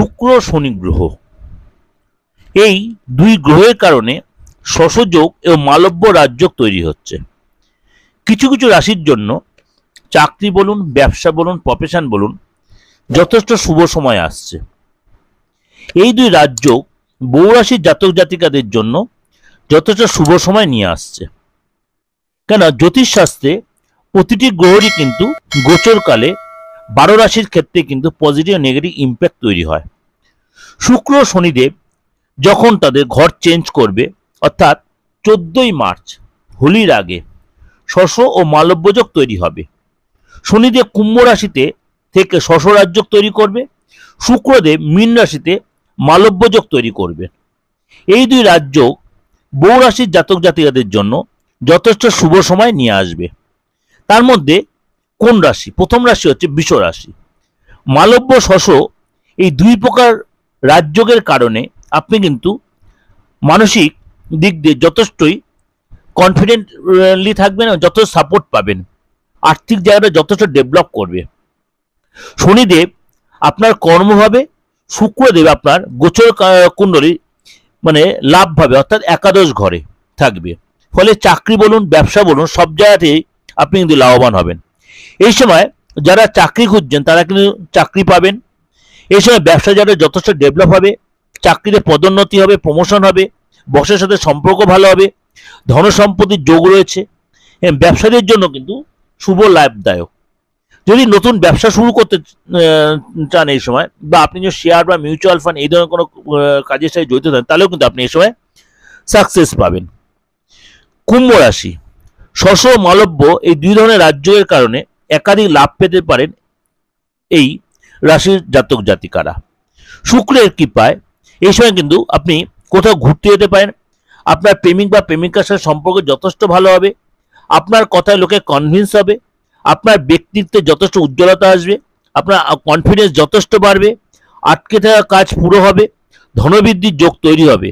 শুক্র শনি গ্রহ, এই দুই গ্রহের কারণে শশযোগ এবং মালব্য রাজযোগ তৈরি হচ্ছে। কিছু কিছু রাশির জন্য চাকরি বলুন, ব্যবসা বলুন, প্রফেশন বলুন, যথেষ্ট শুভ সময় আসছে। এই দুই রাজযোগ বহু রাশির জাতক জাতিকাদের জন্য যথেষ্ট শুভ সময় নিয়ে আসছে। কেন, জ্যোতিষশাস্ত্রে প্রতিটি গ্রহেরই কিন্তু গোচরকালে 12 রাশির ক্ষেত্রে কিন্তু পজিটিভ ও নেগেটিভ ইম্প্যাক্ট তৈরি হয়। শুক্র শনিদেব যখন তাদের ঘর চেঞ্জ করবে, অর্থাৎ 14ই মার্চ হোলির আগে শশ ও মালব্যযোগ তৈরি হবে। শনিদেব কুম্ভ রাশিতে থেকে শশ রাজযোগ তৈরি করবে, শুক্রদেব মীন রাশিতে মালব্যযোগ তৈরি করবে। এই দুই রাজযোগ বহু রাশির জাতক জাতিকাদের জন্য যথেষ্ট শুভ সময় নিয়ে আসবে। তার মধ্যে কোন রাশি? প্রথম রাশি হচ্ছে বৃষ রাশি। মালব্য শশ এই দুই প্রকার রাজযোগের কারণে আপনি কিন্তু মানসিক দিক দিয়ে যথেষ্টই কনফিডেন্টলি থাকবেন, যথেষ্ট সাপোর্ট পাবেন, আর্থিক জায়গাটা যথেষ্ট ডেভেলপ করবে। শনিদেব আপনার কর্মভাবে, শুক্রদেব আপনার গোচর কুণ্ডলী মানে লাভভাবে অর্থাৎ একাদশ ঘরে থাকবে। ফলে চাকরি বলুন, ব্যবসা বলুন, সব জায়গাতেই আপনি কিন্তু লাভবান হবেন। এই সময় যারা চাকরি খুঁজছেন তারা কিন্তু চাকরি পাবেন। এই সময় ব্যবসা যারা যথেষ্ট ডেভেলপ হবে, চাকরিতে পদোন্নতি হবে, প্রমোশন হবে, বসের সাথে সম্পর্ক ভালো হবে, ধন সম্পত্তির যোগ রয়েছে। ব্যবসাদের জন্য কিন্তু শুভ লাভদায়ক। যদি নতুন ব্যবসা শুরু করতে চান এই সময়, বা আপনি যদি শেয়ার বা মিউচুয়াল ফান্ড এই ধরনের কোনো কাজের সাথে জড়িত থাকেন, তাহলেও কিন্তু আপনি এই সময় সাকসেস পাবেন। কুম্ভ রাশি, শশ ও মালব্য এই দুই ধরনের রাজযোগের কারণে একাধিক লাভ পেতে পারেন এই রাশির জাতক জাতিকারা। শুক্রের কৃপায় এই সময় কিন্তু আপনি কোথাও ঘুরতে যেতে পারেন, আপনার প্রেমিক বা প্রেমিকার সাথে সম্পর্ক যথেষ্ট ভালো হবে, আপনার কথায় লোকে কনভিন্স হবে, আপনার ব্যক্তিত্বে যথেষ্ট উজ্জ্বলতা আসবে, আপনার কনফিডেন্স যথেষ্ট বাড়বে, আটকে থাকা কাজ পুরো হবে, ধনবৃদ্ধির যোগ তৈরি হবে।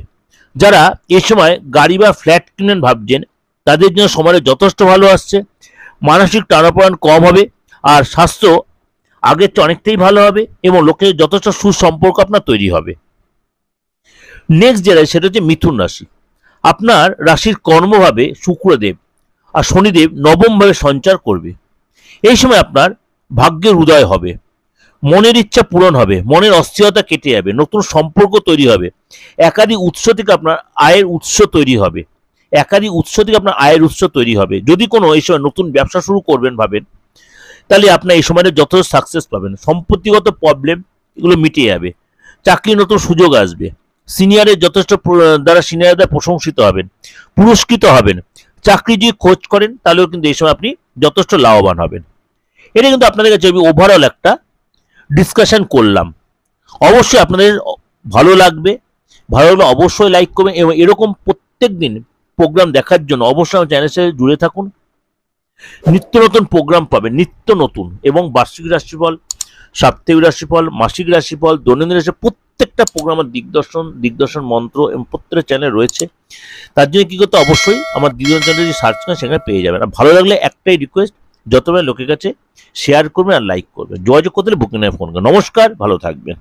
যারা এই সময় গাড়ি বা ফ্ল্যাট কিনেন ভাবছেন, তাদের জন্য সময়টা যথেষ্ট ভালো আসছে। মানসিক টানাপোড়েন কম হবে, আর স্বাস্থ্য আগের চেয়ে অনেকটাই ভালো হবে, এবং লোকের যথেষ্ট সুসম্পর্ক আপনার তৈরি হবে। নেক্সট যে রাশি সেটা হচ্ছে মিথুন রাশি। আপনার রাশির কর্মভাবে শুক্রদেব আর শনিদেব নবমভাবে সঞ্চার করবে। এই সময় আপনার ভাগ্যের উদয় হবে, মনের ইচ্ছা পূরণ হবে, মনের অস্থিরতা কেটে যাবে, নতুন সম্পর্ক তৈরি হবে, একাধিক উৎস থেকে আপনার আয়ের উৎস তৈরি হবে, যদি কোনো এই সময় নতুন ব্যবসা শুরু করবেন ভাবেন, তাহলে আপনার এই সময়টা যথেষ্ট সাকসেস পাবেন। সম্পত্তিগত প্রবলেম এগুলো মিটে যাবে, চাকরির নতুন সুযোগ আসবে, সিনিয়রের যথেষ্ট দ্বারা সিনিয়রদের প্রশংসিত হবেন, পুরস্কৃত হবেন। চাকরি যদি খোঁজ করেন তাহলেও কিন্তু এই সময় আপনি যথেষ্ট লাভবান হবেন। এটা কিন্তু আপনাদের কাছে আমি ওভারঅল একটা ডিসকাশন করলাম। অবশ্যই আপনাদের ভালো লাগবে, অবশ্যই লাইক করবেন, এবং এরকম প্রত্যেক দিন প্রোগ্রাম দেখার জন্য অবশ্যই আমার চ্যানেলের সাথে জুড়ে থাকুন। নিত্য নতুন প্রোগ্রাম পাবেন, নিত্য নতুন, এবং বার্ষিক রাশিফল, সাপ্তাহিক রাশিফল, মাসিক রাশিফল, দৈনন্দিন রাশি, প্রত্যেকটা প্রোগ্রামের দিগদর্শন মন্ত্র এবং প্রত্যেকটা চ্যানেল রয়েছে। তার জন্য কি করতে, অবশ্যই আমার দিগদর্শন চ্যানেল যদি সার্চ করেন সেখানে পেয়ে যাবেন। আর ভালো লাগলে একটাই রিকোয়েস্ট, যতবার লোকের কাছে শেয়ার করবেন আর লাইক করবেন। যোগাযোগ করতে বুকিং ফোন করবেন। নমস্কার, ভালো থাকবেন।